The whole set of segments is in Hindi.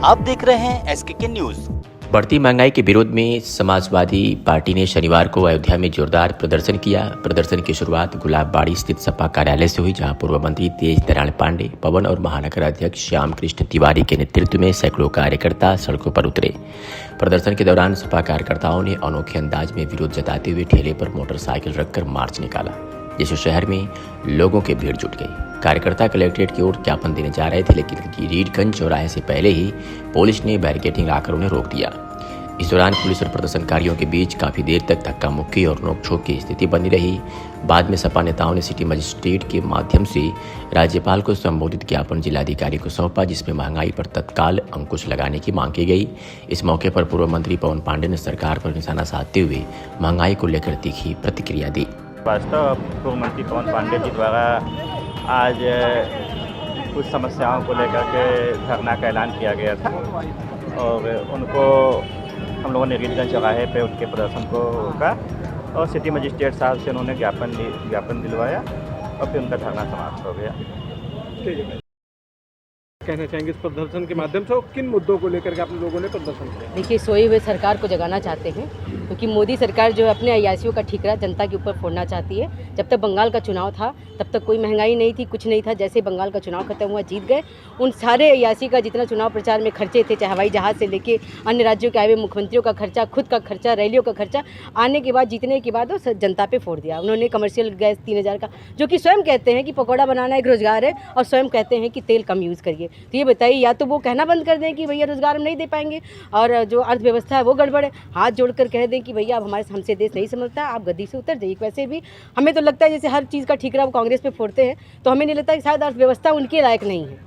आप देख रहे हैं SKK न्यूज। बढ़ती महंगाई के विरोध में समाजवादी पार्टी ने शनिवार को अयोध्या में जोरदार प्रदर्शन किया। प्रदर्शन की शुरुआत गुलाबबाड़ी स्थित सपा कार्यालय से हुई, जहां पूर्व मंत्री तेज नारायण पांडे, पवन और महानगर अध्यक्ष श्याम कृष्ण तिवारी के नेतृत्व में सैकड़ों कार्यकर्ता सड़कों पर उतरे। प्रदर्शन के दौरान सपा कार्यकर्ताओं ने अनोखे अंदाज में विरोध जताते हुए ठेले पर मोटरसाइकिल रखकर मार्च निकाला, जिससे शहर में लोगों की भीड़ जुट गई। कार्यकर्ता कलेक्ट्रेट की ओर ज्ञापन देने जा रहे थे, लेकिन रीडगंज चौराहे से पहले ही पुलिस ने बैरिकेडिंग लाकर उन्हें रोक दिया। इस दौरान पुलिस और प्रदर्शनकारियों के बीच काफी देर तक धक्का मुक्की और नोकझोंक की स्थिति बनी रही। बाद में सपा नेताओं ने सिटी मजिस्ट्रेट के माध्यम से राज्यपाल को संबोधित ज्ञापन जिलाधिकारी को सौंपा, जिसमें महंगाई पर तत्काल अंकुश लगाने की मांग की गई। इस मौके पर पूर्व मंत्री पवन पांडे ने सरकार पर निशाना साधते हुए महंगाई को लेकर तीखी प्रतिक्रिया दी। वास्तव पूर्व मंत्री पवन पांडे जी द्वारा आज कुछ समस्याओं को लेकर के धरना का ऐलान किया गया था और उनको हम लोगों ने रीडगंज चौराहे पे उनके प्रदर्शन को रोका और सिटी मजिस्ट्रेट साहब से उन्होंने ज्ञापन दिलवाया और फिर उनका धरना समाप्त हो गया। कहना चाहेंगे इस प्रदर्शन के माध्यम से किन मुद्दों को लेकर के आप लोगों ने प्रदर्शन किया? देखिए, सोए हुए सरकार को जगाना चाहते हैं, क्योंकि मोदी सरकार जो है अपने अयाशियों का ठीकरा जनता के ऊपर फोड़ना चाहती है। जब तक बंगाल का चुनाव था तब तक कोई महंगाई नहीं थी, कुछ नहीं था। जैसे बंगाल का चुनाव खत्म हुआ, जीत गए, उन सारे अयाशी का जितना चुनाव प्रचार में खर्चे थे, चाहे हवाई जहाज़ से लेके अन्य राज्यों के आए हुए मुख्यमंत्रियों का खर्चा, खुद का खर्चा, रैलियों का खर्चा, आने के बाद जीतने के बाद वो जनता पे फोड़ दिया। उन्होंने कमर्शियल गैस 3000 का, जो कि स्वयं कहते हैं कि पकौड़ा बनाना एक रोज़गार है और स्वयं कहते हैं कि तेल कम यूज़ करिए। तो ये बताइए, या तो वो कहना बंद कर दें कि भैया रोज़गार हम नहीं दे पाएंगे और जो अर्थव्यवस्था है वो गड़बड़ है, हाथ जोड़कर कह दें कि भैया अब हमसे देश नहीं समझता, आप गद्दी से उतर जाइए। वैसे भी हमें तो लगता है जैसे हर चीज़ का ठीकरा वो कांग्रेस पे फोड़ते हैं, तो हमें नहीं लगता कि शायद अर्थव्यवस्था उनके लायक नहीं है।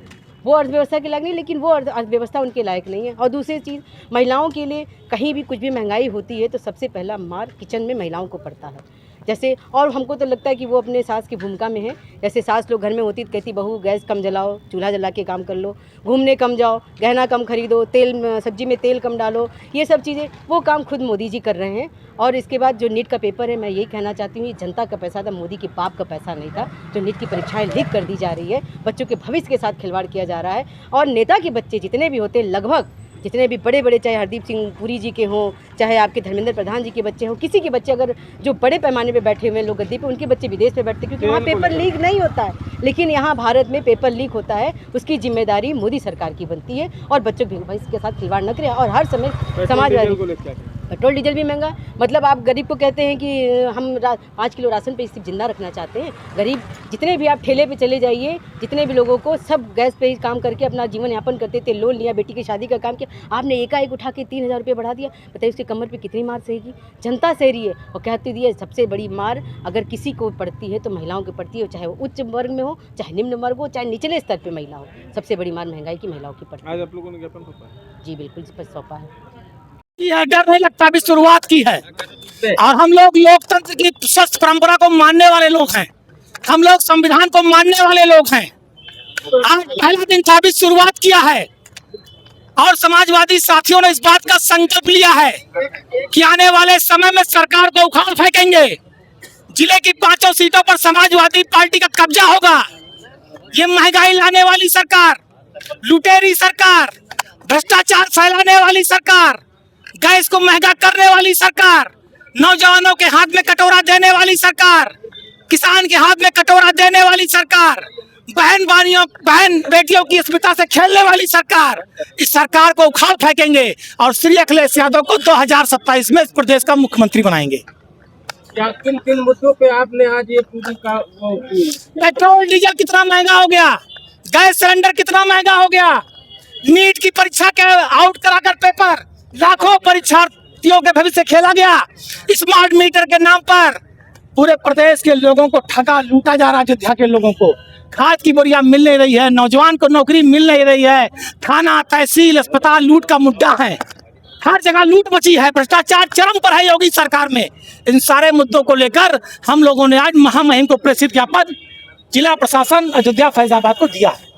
वो अर्थव्यवस्था के लायक नहीं, लेकिन वो अर्थव्यवस्था उनके लायक नहीं है। और दूसरी चीज़, महिलाओं के लिए कहीं भी कुछ भी महंगाई होती है तो सबसे पहला मार किचन में महिलाओं को पड़ता है। जैसे, और हमको तो लगता है कि वो अपने सास की भूमिका में है। जैसे सास लोग घर में होती तो कहती, बहू गैस कम जलाओ, चूल्हा जला के काम कर लो, घूमने कम जाओ, गहना कम खरीदो, तेल सब्जी में तेल कम डालो, ये सब चीज़ें वो काम खुद मोदी जी कर रहे हैं। और इसके बाद जो नीट का पेपर है, मैं यही कहना चाहती हूँ, ये जनता का पैसा था, मोदी के बाप का पैसा नहीं था। जो नीट की परीक्षाएं लीक कर दी जा रही है, बच्चों के भविष्य के साथ खिलवाड़ किया जा रहा है। और नेता के बच्चे जितने भी होते हैं, लगभग जितने भी बड़े बड़े, चाहे हरदीप सिंह पुरी जी के हों, चाहे आपके धर्मेंद्र प्रधान जी के बच्चे हों, किसी के बच्चे अगर जो बड़े पैमाने पे बैठे हुए हैं लोग गद्दी पे, उनके बच्चे विदेश में बैठते हैं, क्योंकि वहाँ पेपर लीक नहीं होता है। लेकिन यहाँ भारत में पेपर लीक होता है, उसकी जिम्मेदारी मोदी सरकार की बनती है और बच्चों के भविष्य के साथ खिलवाड़ न करें। और हर समय समाजवादी पेट्रोल डीजल भी महंगा, मतलब आप गरीब को कहते हैं कि हम 5 किलो राशन पे सिर्फ जिंदा रखना चाहते हैं। गरीब जितने भी आप ठेले पे चले जाइए, जितने भी लोगों को सब गैस पे ही काम करके अपना जीवन यापन करते थे, लोन लिया, बेटी की शादी का काम किया, आपने एकाएक उठा के 3000 रुपये बढ़ा दिया। बताइए उसके कमर पे कितनी मार सहेगी? जनता सह रही है। और कहती है सबसे बड़ी मार अगर किसी को पड़ती है तो महिलाओं को पड़ती है, चाहे वो उच्च वर्ग में हो, चाहे निम्न वर्ग हो, चाहे निचले स्तर पर महिला हो, सबसे बड़ी मार महंगाई की महिलाओं की पड़ती है। आज आप लोगों ने ज्ञापन सौंपा है? जी बिल्कुल सौंपा है। यह डर नहीं लगता, अभी शुरुआत की है और हम लोग लोकतंत्र की स्वस्थ परंपरा को मानने वाले लोग हैं, हम लोग संविधान को मानने वाले लोग हैं। आज पहला दिन था, अभी शुरुआत किया है और समाजवादी साथियों ने इस बात का संकल्प लिया है कि आने वाले समय में सरकार को उखाड़ फेंकेंगे। जिले की 5 सीटों पर समाजवादी पार्टी का कब्जा होगा। ये महंगाई लाने वाली सरकार, लुटेरी सरकार, भ्रष्टाचार फैलाने वाली सरकार, गैस को महंगा करने वाली सरकार, नौजवानों के हाथ में कटोरा देने वाली सरकार, किसान के हाथ में कटोरा देने वाली सरकार, बहन बेटियों की अस्मिता से खेलने वाली सरकार, इस सरकार को उखाड़ फेंकेंगे और श्री अखिलेश यादव को 2027 में इस प्रदेश का मुख्यमंत्री बनाएंगे। क्या किन किन मुद्दों पे आपने आज ये पूरी का पेट्रोल डीजल कितना महंगा हो गया, गैस सिलेंडर कितना महंगा हो गया, नीट की परीक्षा के आउट कराकर पेपर, लाखों परीक्षार्थियों के भविष्य खेला गया। स्मार्ट मीटर के नाम पर पूरे प्रदेश के लोगों को ठगा लूटा जा रहा है। अयोध्या के लोगों को खाद की बोरियां मिल नहीं रही है, नौजवान को नौकरी मिल नहीं रही है, थाना तहसील अस्पताल लूट का मुद्दा है, हर जगह लूट मची है, भ्रष्टाचार चरम पर है योगी सरकार में। इन सारे मुद्दों को लेकर हम लोगों ने आज महामहिम को प्रेषित ज्ञापन जिला प्रशासन अयोध्या फैजाबाद को दिया है।